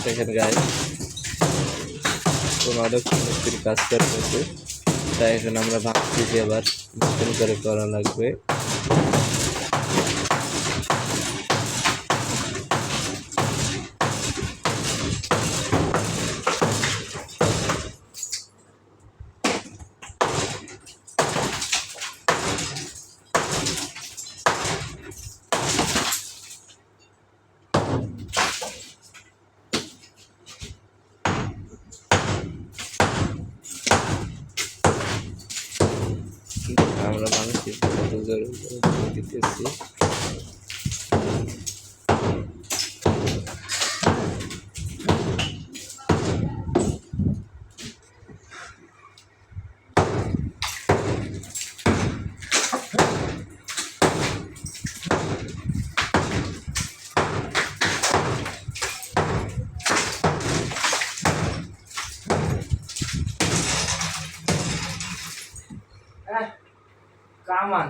দেখেন গাইস কোনো অনেক মিস্ত্রি কাজ করতেছে, তাই এখন আমরা ভাবছি যে আবার নতুন করে করা লাগবে। আমরা মানুষের দিতেছি। কামান